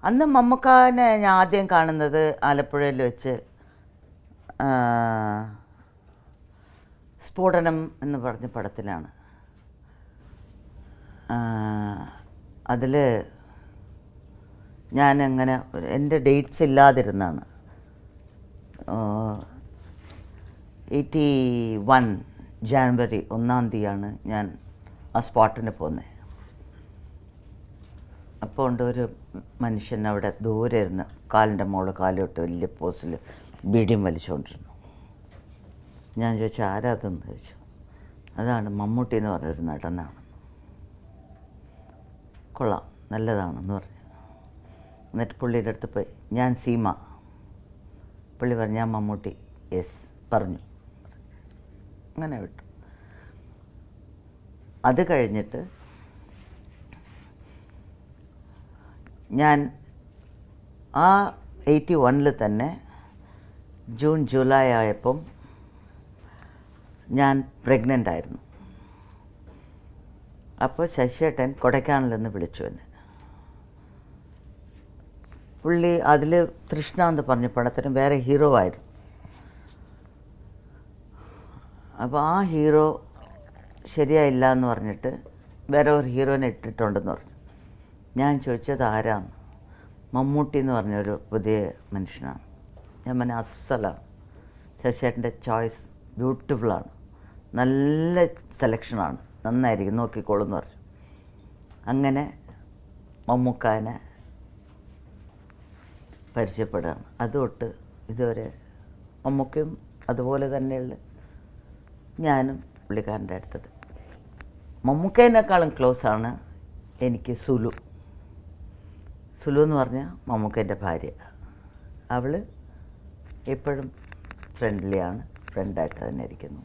അന്ന് മമ്മൂക്കാനെ ഞാൻ ആദ്യം കാണുന്നത് ആലപ്പുഴയിൽ വെച്ച് സ്ഫോടനം എന്ന് പറഞ്ഞ പടത്തിലാണ്. അതിൽ ഞാനങ്ങനെ എൻ്റെ ഡേറ്റ്സ് ഇല്ലാതിരുന്നാണ്. 81 ജാനുവരി 1 തീയതിയാണ് ഞാൻ ആ സ്പോട്ടിന് പോകുന്നത്. അപ്പോൾ ഉണ്ട് ഒരു മനുഷ്യൻ അവിടെ ദൂരെ ഇരുന്ന് കാലിൻ്റെ മുകളിൽ കാലോട്ട് വലിയ പോസ്റ്റിൽ ബീഡിയും വലിച്ചുകൊണ്ടിരുന്നു. ഞാൻ ചോദിച്ചു ആരാ അതെന്ന് ചോദിച്ചു. അതാണ് മമ്മൂട്ടി എന്ന് പറഞ്ഞൊരു നടനാണ്, കൊള്ളാം നല്ലതാണെന്ന് പറഞ്ഞു. എന്നിട്ട് പുള്ളിയുടെ അടുത്ത് പോയി ഞാൻ സീമ. പുള്ളി പറഞ്ഞു ഞാൻ മമ്മൂട്ടി. യെസ് പറഞ്ഞു. അങ്ങനെ വിട്ടു. അത് കഴിഞ്ഞിട്ട് ഞാൻ ആ 81 തന്നെ ജൂൺ ജൂലൈ ആയപ്പം ഞാൻ പ്രഗ്നൻ്റ് ആയിരുന്നു. അപ്പോൾ ശശിയേട്ടൻ കൊടൈക്കനാലിൽ നിന്ന് വിളിച്ചു എന്നെ. പുള്ളി അതിൽ തൃഷ്ണ എന്ന് പറഞ്ഞ പടത്തിന് വേറെ ഹീറോ ആയിരുന്നു. അപ്പോൾ ആ ഹീറോ ശരിയായില്ല എന്ന് പറഞ്ഞിട്ട് വേറെ ഒരു ഹീറോനെ ഇട്ടിട്ടുണ്ടെന്ന് പറഞ്ഞു. ഞാൻ ചോദിച്ചത് ആരാന്ന്. മമ്മൂട്ടി എന്ന് പറഞ്ഞൊരു പുതിയ മനുഷ്യനാണ്. ഞാൻ പറഞ്ഞ അസലാണ്, ശശിയേട്ടൻ്റെ ചോയ്സ് ബ്യൂട്ടിഫുള്ളാണ്, നല്ല സെലക്ഷനാണ്, നന്നായിരിക്കും, നോക്കിക്കോളൂ എന്ന് പറഞ്ഞു. അങ്ങനെ മമ്മൂക്കാനെ പരിചയപ്പെടുകയാണ്. അതുതൊട്ട് ഇതുവരെ മമ്മൂക്കയും അതുപോലെ തന്നെയുള്ള ഞാനും പുള്ളിക്കാരൻ്റെ അടുത്തത്. മമ്മൂക്കേനേക്കാളും ക്ലോസാണ് എനിക്ക് സുലു. സുലു എന്ന് പറഞ്ഞാൽ മമ്മൂക്കേൻ്റെ ഭാര്യ. അവൾ എപ്പോഴും ഫ്രണ്ട്ലിയാണ്, ഫ്രണ്ടായിട്ട് തന്നെ ഇരിക്കുന്നു.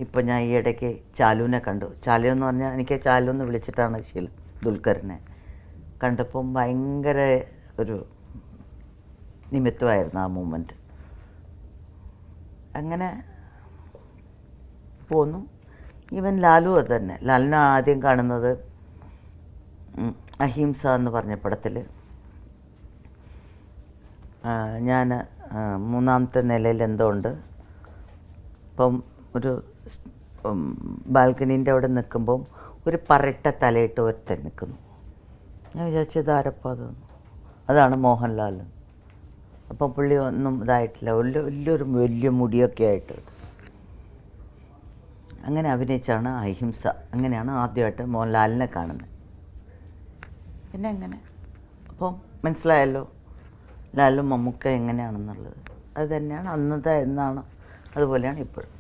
ഇപ്പോൾ ഞാൻ ഈ ഇടയ്ക്ക് ചാലുവിനെ കണ്ടു. ചാലു എന്ന് പറഞ്ഞാൽ എനിക്ക് ചാലു എന്ന് വിളിച്ചിട്ടാണ് ശീലം. ദുൽഖറിനെ കണ്ടപ്പം ഭയങ്കര ഒരു നിമിത്തമായിരുന്നു ആ മൂമെൻറ്റ്. അങ്ങനെ പോന്നു. ഈവൻ ലാലു അത് തന്നെ. ലാലിനെ ആദ്യം കാണുന്നത് അഹിംസ എന്ന് പറഞ്ഞ പടത്തിൽ ഞാൻ 3ാമത്തെ നിലയിൽ എന്തോ ഉണ്ട്. അപ്പം ഒരു ബാൽക്കണീൻ്റെ അവിടെ നിൽക്കുമ്പം ഒരു പറട്ട തലയിട്ട് ഒരുത്തൻ നിൽക്കുന്നു. ഞാൻ വിചാരിച്ചത് ആരപ്പോൾ അതൊന്നും, അതാണ് മോഹൻലാൽ. അപ്പം പുള്ളി ഒന്നും ഇതായിട്ടില്ല, വലിയ മുടിയൊക്കെ ആയിട്ട് അങ്ങനെ അഭിനയിച്ചാണ് അഹിംസ. അങ്ങനെയാണ് ആദ്യമായിട്ട് മോഹൻലാലിനെ കാണുന്നത്. പിന്നെ എങ്ങനെ അപ്പം മനസ്സിലായല്ലോ ലാലും മമ്മൂക്ക എങ്ങനെയാണെന്നുള്ളത്. അത് തന്നെയാണ് അന്നത്തെ എന്നാണ് അതുപോലെയാണ് ഇപ്പോഴും.